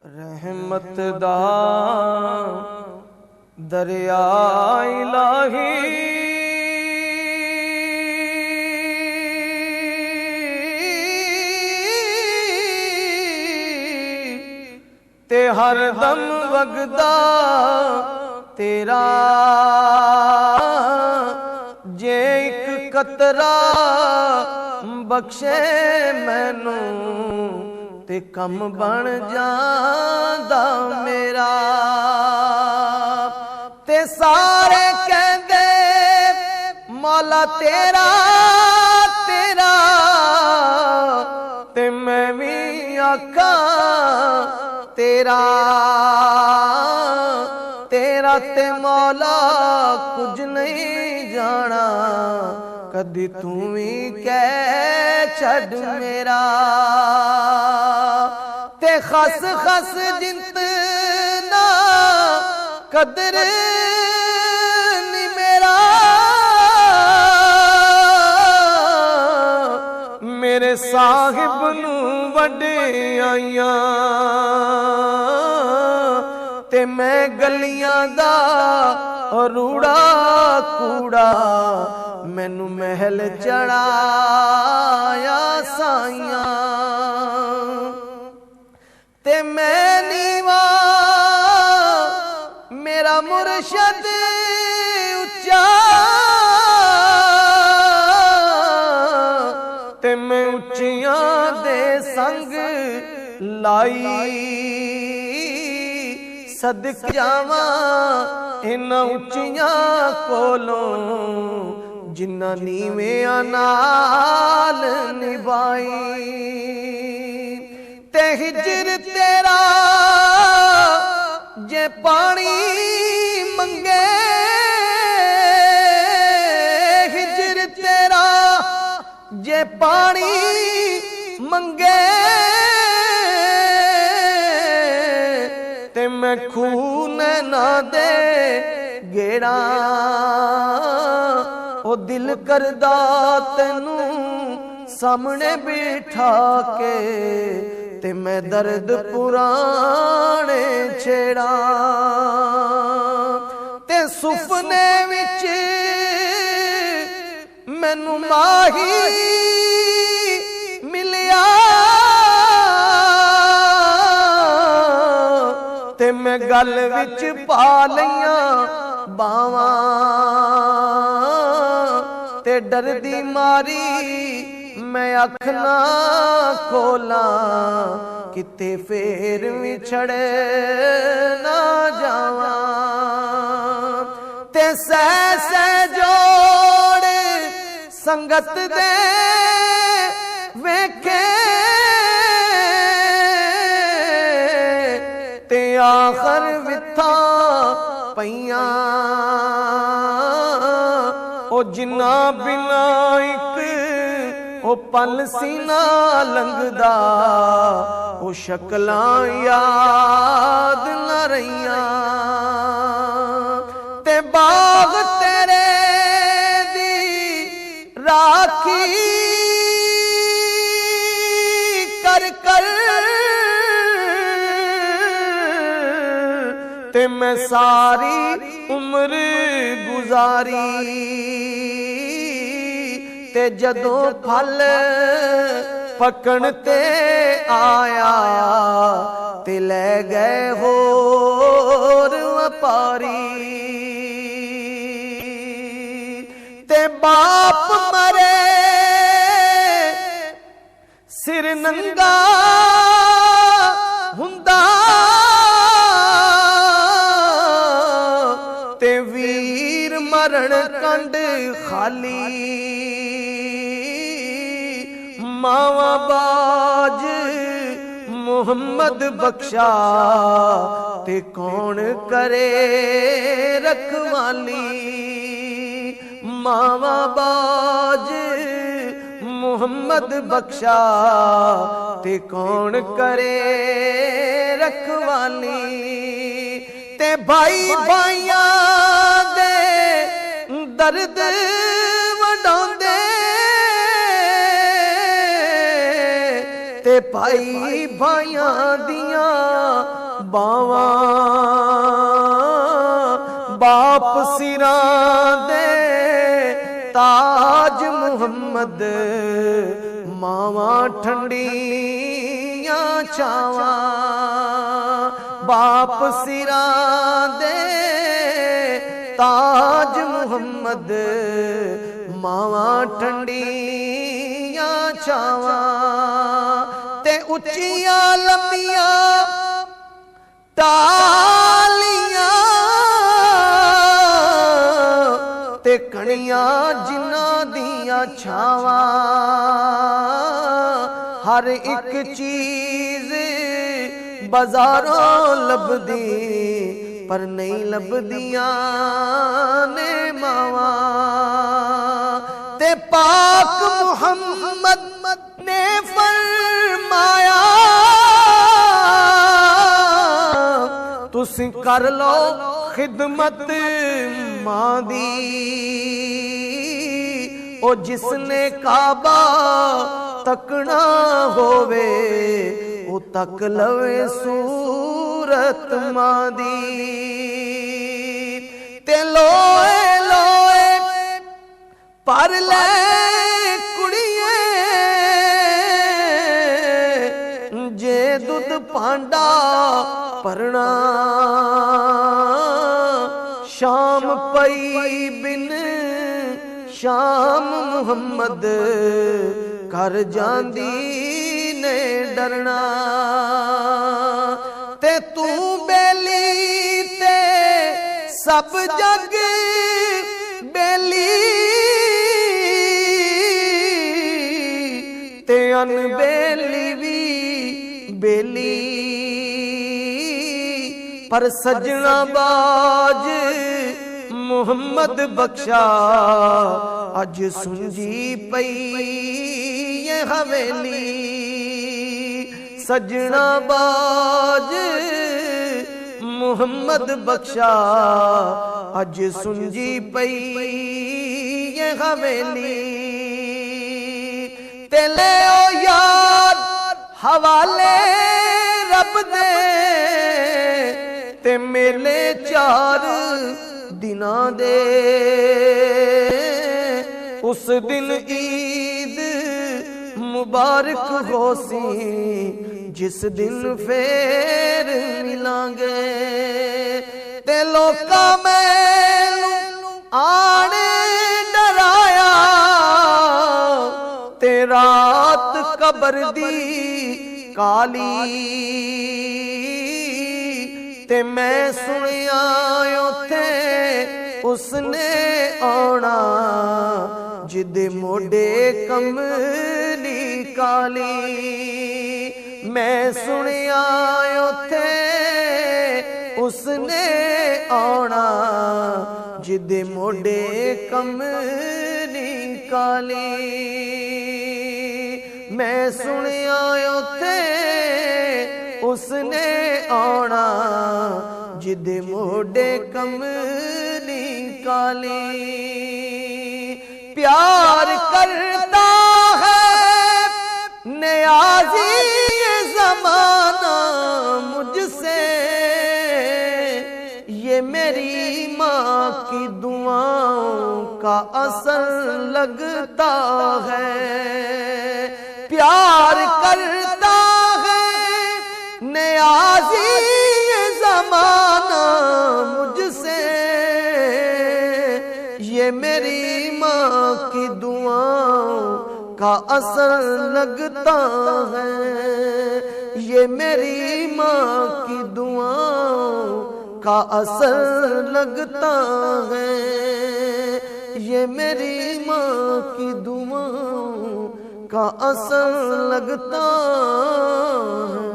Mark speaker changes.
Speaker 1: रहमत दा दरिया इलाही ते हर दम वगदा तेरा जे एक कतरा बख्शे मैनू ते कम बन जांदा मेरा। ते सारे कहंदे मौला तेरा तेरा ते मैं भी आखां तेरा तेरा ते मौला कुछ नहीं जाना कदी तू भी कह छड़ मेरा। ते खस खस जिंत ना कदर नी मेरा मेरे साहिब नू वड्याइयां ते मैं गलियां दा रूड़ा कूड़ा मैनू महल चढ़ाया साइयां ते मैं नीवा मेरा मुर्शद उच्चा ते मैं उच्चियां दे संग लाई सदक जावां इन्हां उच्चियां कोलों जिन्ना नीवेआं नाल निभाई। ते हिजर तेरा जे पानी मंगे हिजर तेरा जे पानी मंगे ते मैं खून ना दे गेड़ा ओ दिल करदा तैनू सामने बिठा के ते मैं दर्द पुराने छेड़ा। ते सुपने विच मैनू माही मिलिया ते मैं गल विच पा लईयां बावां ते डरदी मारी मैं अख ना खोला किते फेर विछड़े ना जावां। ते सह सह जोड़ संगत दे वेखे ते आखर विथा पईयां ओ जिन्ना बिना इक ओ पल सीना लंघदा ओ शक्लां याद न रहियां। ते बाग तेरे दी राखी कर कर ते मैं सारी उम्र गुजारी ते जदों फल पकण ते आया ते ले गए होर व्यापारी। ते बाप मरे सिर नंगा हुंदा ते वीर मरण कंड खाली मावा बाज मुहम्मद बख्शा ते कौन करे रखवाली। मावा बाज मुहम्मद बख्शा ते कौन करे रखवाली। ते भाई भाइयां दे दर्द वडांदे ते भाई भाइयां दियां बावां, बाप सिरां दे ताज मुहम्मद, मावां ठंडियां छावां। बाप सिरां दे ताज मुहम्मद, मावां ठंडियां छावां। ते उच्चियां लंबियां टालियां, ते कणियां जिन्हां दियां छावां। हर एक चीज बाजारों लभदी, पर नहीं लभदियां ने मावां। ते पाक मुहम्मद ने फरमाया, तुसी कर लो खिदमत मां दी। ओ जिसने काबा तकना होवे, ओ तक लवे सूरत मां दी। ते लोए लोए पर ले कुड़िए, जे दुध भांडा भरना। शाम पई बिन शाम मुहम्मद, कर जांदी ने डरना। ते तू बेली ते सब जग बेली, ते अनबेली भी बेली। पर सजना बाज मुहम्मद बख्शा, अज सुंजी पई ये हवेली। सजना बाज मुहम्मद बख्शा, अज सुंजी पई ये हवेली। ते ले ओ याद हवाले रब दे, ते मेले 4 दिनां दे। उस दिन ईद मुबारक होसी, जिस दिन फेर मिलांगे। ते लोका मैनू आने डराया, ते रात कबर दी काली। ते मैं सुनिया उथे उसने आना, जिदे मोडे कमली काली। मैं सुनिया उथे उसने आना, जिदे मोडे कमली काली। मैं सुनिया उथे उसने आना, जिदे मोडे कमली काली। प्यार करता है नियाज़ी ये ज़माना मुझसे, ये मेरी माँ की दुआओं का असर लगता है। प्यार करता है नियाज़ी ये ज़माना मुझसे, ये मेरी माँ की दुआओं का असर लगता है। ये मेरी माँ की दुआओं का असर लगता है। ये मेरी माँ की दुआओं का असर लगता है।